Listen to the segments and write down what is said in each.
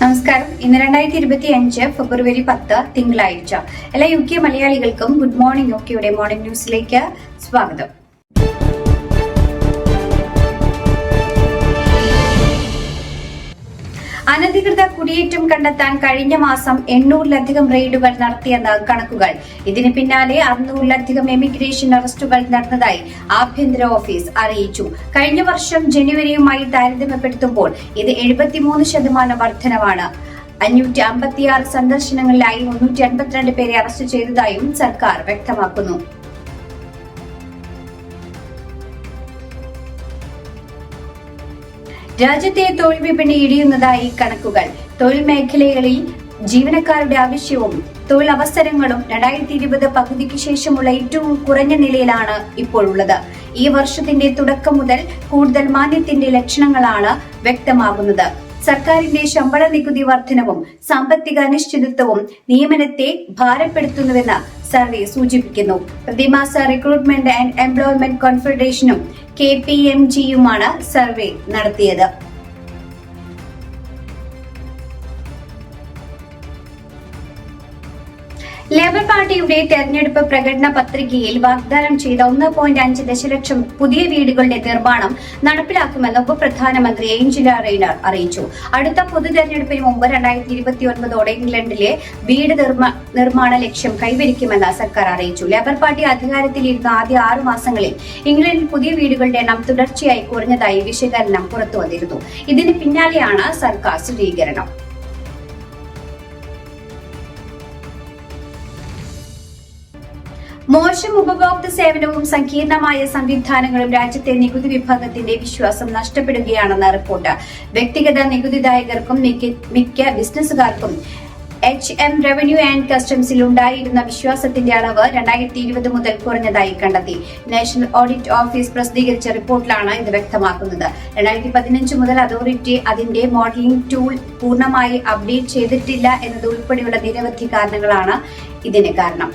നമസ്കാരം. ഇന്ന് 2025 ഫെബ്രുവരി 10 തിങ്കളാഴ്ച. എല്ലാ UK മലയാളികൾക്കും ഗുഡ് മോർണിംഗ് UKയുടെ മോർണിംഗ് ന്യൂസിലേക്ക് സ്വാഗതം. അനധികൃത കുടിയേറ്റം കണ്ടെത്താൻ കഴിഞ്ഞ മാസം 800-ലധികം റെയ്ഡുകൾ നടത്തിയെന്ന് കണക്കുകൾ. ഇതിന് പിന്നാലെ 600-ലധികം എമിഗ്രേഷൻ അറസ്റ്റുകൾ നടന്നതായി ആഭ്യന്തര ഓഫീസ് അറിയിച്ചു. കഴിഞ്ഞ വർഷം ജനുവരിയുമായി താരതമ്യപ്പെടുത്തുമ്പോൾ ഇത് 73% വർധനവാണ്. 556 സന്ദർശനങ്ങളിലായി 352 പേരെ അറസ്റ്റ് ചെയ്തതായും സർക്കാർ വ്യക്തമാക്കുന്നു. രാജ്യത്തെ തൊഴിൽ വിപണി ഇടിയുന്നതായി കണക്കുകൾ. തൊഴിൽ മേഖലകളിൽ ജീവനക്കാരുടെ ആവശ്യവും തൊഴിൽ അവസരങ്ങളും 2020 പകുതിക്ക് ശേഷമുള്ള ഏറ്റവും കുറഞ്ഞ നിലയിലാണ് ഇപ്പോഴുള്ളത്. ഈ വർഷത്തിന്റെ തുടക്കം മുതൽ കൂടുതൽ മാന്ദ്യത്തിന്റെ ലക്ഷണങ്ങളാണ് വ്യക്തമാകുന്നത്. സർക്കാരിന്റെ ശമ്പള നികുതി വർധനവും സാമ്പത്തിക അനിശ്ചിതത്വവും നിയമനത്തെ ഭാരപ്പെടുത്തുന്നുവെന്ന് സർവേ സൂചിപ്പിക്കുന്നു. പ്രതിമാസ റിക്രൂട്ട്മെന്റ് ആൻഡ് എംപ്ലോയ്മെന്റ് കോൺഫെഡറേഷനും KPMGയുമാണ് സർവേ നടത്തിയത്. ലേബർ പാർട്ടിയുടെ തെരഞ്ഞെടുപ്പ് പ്രകടന പത്രികയിൽ വാഗ്ദാനം ചെയ്ത 1.5 ദശലക്ഷം പുതിയ വീടുകളുടെ നിർമ്മാണം നടപ്പിലാക്കുമെന്ന് ഉപപ്രധാനമന്ത്രി ഏഞ്ചല റെയ്നർ അറിയിച്ചു. അടുത്ത പൊതു തെരഞ്ഞെടുപ്പിന് മുമ്പ് 2029ഓടെ ഇംഗ്ലണ്ടിലെ വീട് നിർമ്മാണ ലക്ഷ്യം കൈവരിക്കുമെന്ന് സർക്കാർ അറിയിച്ചു. ലേബർ പാർട്ടി അധികാരത്തിലിരുന്ന ആദ്യ 6 മാസങ്ങളിൽ ഇംഗ്ലണ്ടിൽ പുതിയ വീടുകളുടെ എണ്ണം തുടർച്ചയായി കുറഞ്ഞതായി വിശകലനം പുറത്തുവന്നിരുന്നു. ഇതിന് പിന്നാലെയാണ് സർക്കാർ സ്ഥിരീകരണം. മോശം ഉപഭോക്തൃ സേവനവും സങ്കീർണമായ സംവിധാനങ്ങളും രാജ്യത്തെ നികുതി വിഭാഗത്തിന്റെ വിശ്വാസം നഷ്ടപ്പെടുകയാണെന്ന് റിപ്പോർട്ട്. വ്യക്തിഗത നികുതിദായകർക്കും മിക്ക ബിസിനസുകാർക്കും HM റവന്യൂ ആൻഡ് കസ്റ്റംസിൽ ഉണ്ടായിരുന്ന വിശ്വാസത്തിന്റെ അളവ് 2020 മുതൽ കുറഞ്ഞതായി കണ്ടെത്തി. നാഷണൽ ഓഡിറ്റ് ഓഫീസ് പ്രസിദ്ധീകരിച്ച റിപ്പോർട്ടിലാണ് ഇത് വ്യക്തമാക്കുന്നത്. 2015 മുതൽ അതോറിറ്റി അതിന്റെ മോഡലിംഗ് ടൂൾ പൂർണ്ണമായി അപ്ഡേറ്റ് ചെയ്തിട്ടില്ല എന്നത് ഉൾപ്പെടെയുള്ള നിരവധി കാരണങ്ങളാണ് ഇതിന് കാരണം.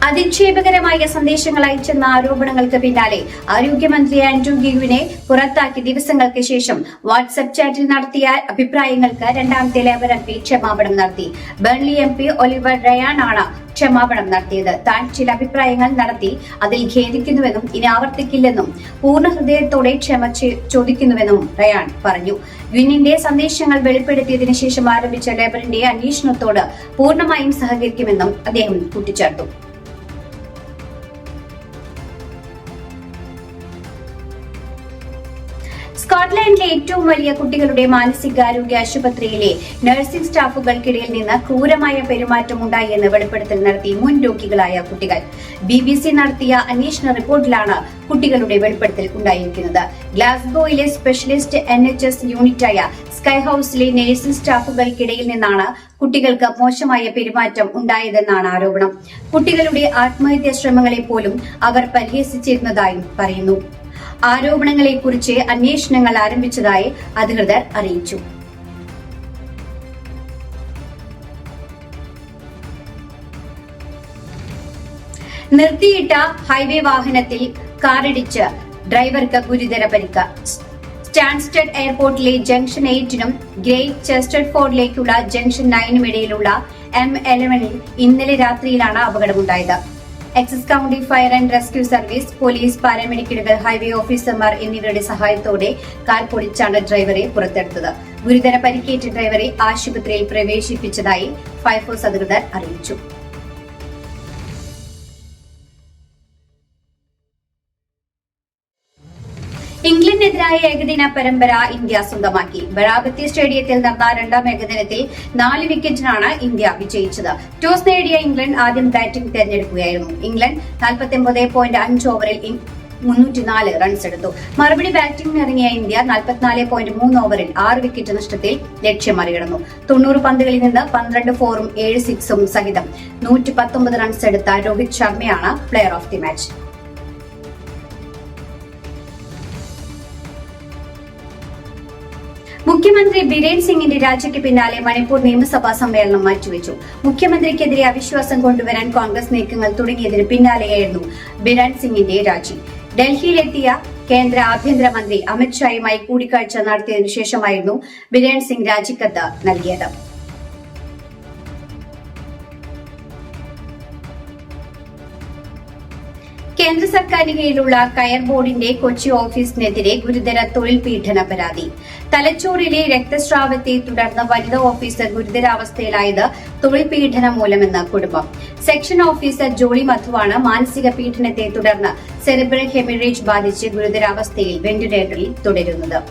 അധിക്ഷേപകരമായ സന്ദേശങ്ങൾ അയച്ചെന്ന ആരോപണങ്ങൾക്ക് പിന്നാലെ ആരോഗ്യമന്ത്രി ആൻഡ്രൂ ഗിഗുവിനെ പുറത്താക്കി ദിവസങ്ങൾക്ക് ശേഷം വാട്സ്ആപ്പ് ചാറ്റിൽ നടത്തിയ അഭിപ്രായങ്ങൾക്ക് രണ്ടാമത്തെ ലേബർ MP ക്ഷമാപണം നടത്തി. ബേൺലി MP ഒലിവർ റയാൻ ആണ് ക്ഷമാപണം നടത്തിയത്. താൻ ചില അഭിപ്രായങ്ങൾ നടത്തി, അതിൽ ഖേദിക്കുന്നുവെന്നും ഇനി ആവർത്തിക്കില്ലെന്നും പൂർണ്ണ ഹൃദയത്തോടെ ക്ഷമ ചോദിക്കുന്നുവെന്നും റയാൻ പറഞ്ഞു. ഗ്വിന്നിന്റെ സന്ദേശങ്ങൾ വെളിപ്പെടുത്തിയതിനു ശേഷം ആരംഭിച്ച ലേബറിന്റെ അന്വേഷണത്തോട് പൂർണ്ണമായും സഹകരിക്കുമെന്നും അദ്ദേഹം കൂട്ടിച്ചേർത്തു. സ്കോട്ട്ലൻഡിലെ ഏറ്റവും വലിയ കുട്ടികളുടെ മാനസികാരോഗ്യ ആശുപത്രിയിലെ നഴ്സിംഗ് സ്റ്റാഫുകൾക്കിടയിൽ നിന്ന് ക്രൂരമായ പെരുമാറ്റം ഉണ്ടായി എന്ന് വെളിപ്പെടുത്തൽ നടത്തി മുൻ രോഗികളായ കുട്ടികൾ. BBC നടത്തിയ അന്വേഷണ റിപ്പോർട്ടിലാണ് കുട്ടികളുടെ വെളിപ്പെടുത്തൽ ഉണ്ടായിരിക്കുന്നത്. ഗ്ലാസ്ഗോയിലെ സ്പെഷ്യലിസ്റ്റ് NHS യൂണിറ്റായ സ്കൈ ഹൌസിലെ നഴ്സിംഗ് സ്റ്റാഫുകൾക്കിടയിൽ നിന്നാണ് കുട്ടികൾക്ക് മോശമായ പെരുമാറ്റം ഉണ്ടായതെന്നാണ് ആരോപണം. കുട്ടികളുടെ ആത്മഹത്യാ ശ്രമങ്ങളെ പോലും അവർ പരിഹസിച്ചിരുന്നതായും പറയുന്നു. ആരോപണങ്ങളെക്കുറിച്ച് അന്വേഷണങ്ങൾ ആരംഭിച്ചതായി അധികൃതർ അറിയിച്ചു. നിർത്തിയിട്ട ഹൈവേ വാഹനത്തിൽ കാറിടിച്ച് ഡ്രൈവർക്ക് ഗുരുതര പരിക്ക്. സ്റ്റാൻസ്റ്റഡ് എയർപോർട്ടിലെ ജംഗ്ഷൻ 8നും ഗ്രേറ്റ് ചെസ്റ്റർഫോർഡിലേക്കുള്ള ജംഗ്ഷൻ 9നും ഇടയിലുള്ള M11ൽ ഇന്നലെ രാത്രിയിലാണ് അപകടമുണ്ടായത്. Essex County Fire and Rescue Service, police, പാരാമെഡിക്കലുകൾ, ഹൈവേ ഓഫീസർമാർ എന്നിവരുടെ സഹായത്തോടെ കാർ പൊളിച്ചാണ് ഡ്രൈവറെ പുറത്തെടുത്തത്. ഗുരുതര പരിക്കേറ്റ ഡ്രൈവറെ ആശുപത്രിയിൽ പ്രവേശിപ്പിച്ചതായി ഫയർഫോഴ്സ് അധികൃതർ അറിയിച്ചു. ഇംഗ്ലണ്ടിനെതിരായ ഏകദിന പരമ്പര ഇന്ത്യ സ്വന്തമാക്കി. ബറാബത്തി സ്റ്റേഡിയത്തിൽ നടന്ന രണ്ടാം ഏകദിനത്തിൽ 4 വിക്കറ്റിനാണ് ഇന്ത്യ വിജയിച്ചത്. ടോസ് നേടിയ ഇംഗ്ലണ്ട് ആദ്യം ബാറ്റിംഗ് തെരഞ്ഞെടുക്കുകയായിരുന്നു. ഇംഗ്ലണ്ട് 49.5 ഓവറിൽ 304 റൺസ് എടുത്തു. മറുപടി ബാറ്റിംഗിനിറങ്ങിയ ഇന്ത്യ 44.3 ഓവറിൽ 6 വിക്കറ്റ് നഷ്ടത്തിൽ ലക്ഷ്യം മറികടന്നു. 90 പന്തുകളിൽ നിന്ന് 12 ഫോറും 7 സിക്സും സഹിതം 119 റൺസ് എടുത്ത രോഹിത് ശർമ്മയാണ് പ്ലെയർ ഓഫ് ദി മാച്ച്. മുഖ്യമന്ത്രി ബിരേൻ സിംഗിന്റെ രാജിക്ക് പിന്നാലെ മണിപ്പൂർ നിയമസഭാ സമ്മേളനം മാറ്റിവെച്ചു. മുഖ്യമന്ത്രിക്കെതിരെ അവിശ്വാസം കൊണ്ടുവരാൻ കോൺഗ്രസ് നീക്കങ്ങൾ തുടങ്ങിയതിന് പിന്നാലെയായിരുന്നു ബിരേൻ സിംഗിന്റെ രാജി. ഡൽഹിയിലെത്തിയ കേന്ദ്ര ആഭ്യന്തരമന്ത്രി അമിത്ഷായുമായി കൂടിക്കാഴ്ച നടത്തിയതിനു ശേഷമായിരുന്നു ബിരേൻ സിംഗ് രാജിക്കത്ത് നൽകിയത്. കേന്ദ്ര സർക്കാരിന് കീഴിലുള്ള കയർ ബോർഡിന്റെ കൊച്ചി ഓഫീസിനെതിരെ ഗുരുതര തൊഴിൽ പീഡന പരാതി. തലച്ചോറിലെ രക്തസ്രാവത്തെ തുടർന്ന് വനിതാ ഓഫീസർ ഗുരുതരാവസ്ഥയിലായത് തൊഴിൽ പീഡനം മൂലമെന്ന് കുടുംബം. സെക്ഷൻ ഓഫീസർ ജോളി മധുവാണ് മാനസിക പീഡനത്തെ തുടർന്ന് സെറിബ്രൽ ഹെമറേജ് ബാധിച്ച് ഗുരുതരാവസ്ഥയിൽ വെന്റിലേറ്ററിൽ തുടരുന്നത്.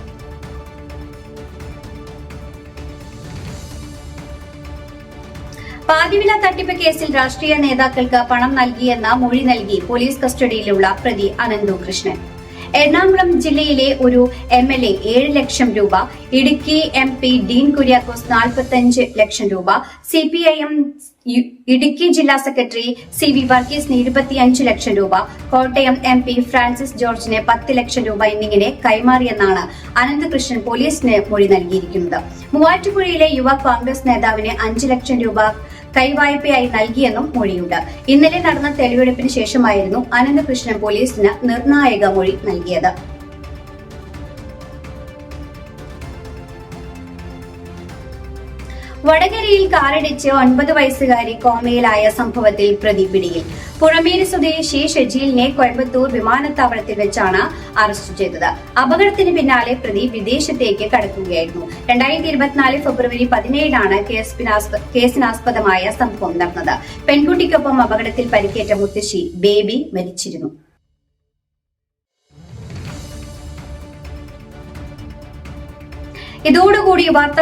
പാതിവില തട്ടിപ്പ് കേസിൽ രാഷ്ട്രീയ നേതാക്കൾക്ക് പണം നൽകിയെന്ന മൊഴി നൽകി പോലീസ് കസ്റ്റഡിയിലുള്ള പ്രതി അനന്തു കൃഷ്ണൻ. എറണാകുളം ജില്ലയിലെ ഒരു MLA 7 ലക്ഷം രൂപ, ഇടുക്കി MP ഡീൻ കുര്യാക്കോസ് 45 ലക്ഷം രൂപ, CPIM ഇടുക്കി ജില്ലാ സെക്രട്ടറി CV വർഗീസിന് 25 ലക്ഷം രൂപ, കോട്ടയം MP ഫ്രാൻസിസ് ജോർജിന് 10 ലക്ഷം രൂപ എന്നിങ്ങനെ കൈമാറിയെന്നാണ് അനന്തകൃഷ്ണൻ പോലീസിന് മൊഴി നൽകിയിരിക്കുന്നത്. മൂവാറ്റുപുഴയിലെ യുവ കോൺഗ്രസ് നേതാവിന് 5 ലക്ഷം രൂപ കൈവായ്പയായി നൽകിയെന്നും മൊഴിയുണ്ട്. ഇന്നലെ നടന്ന തെളിവെടുപ്പിന് ശേഷമായിരുന്നു അനന്തകൃഷ്ണൻ പോലീസിന് നിർണായക മൊഴി നൽകിയത്. വടകരയിൽ കാറിടിച്ച് 9 വയസ്സുകാരി കോമയിലായ സംഭവത്തിൽ പ്രതി പിടിയിൽ. പുഴമേരി സ്വദേശി ഷെജീലിനെ കോയമ്പത്തൂർ വിമാനത്താവളത്തിൽ വെച്ചാണ് അറസ്റ്റ് ചെയ്തത്. അപകടത്തിന് പിന്നാലെ പ്രതി വിദേശത്തേക്ക് കടക്കുകയായിരുന്നു. 2024 ഫെബ്രുവരി 17 കേസിനാസ്പദമായ സംഭവം നടന്നത്. പെൺകുട്ടിക്കൊപ്പം അപകടത്തിൽ പരിക്കേറ്റ മുത്തശ്ശി ബേബി മരിച്ചിരുന്നു. ഇതോടുകൂടി വാർത്ത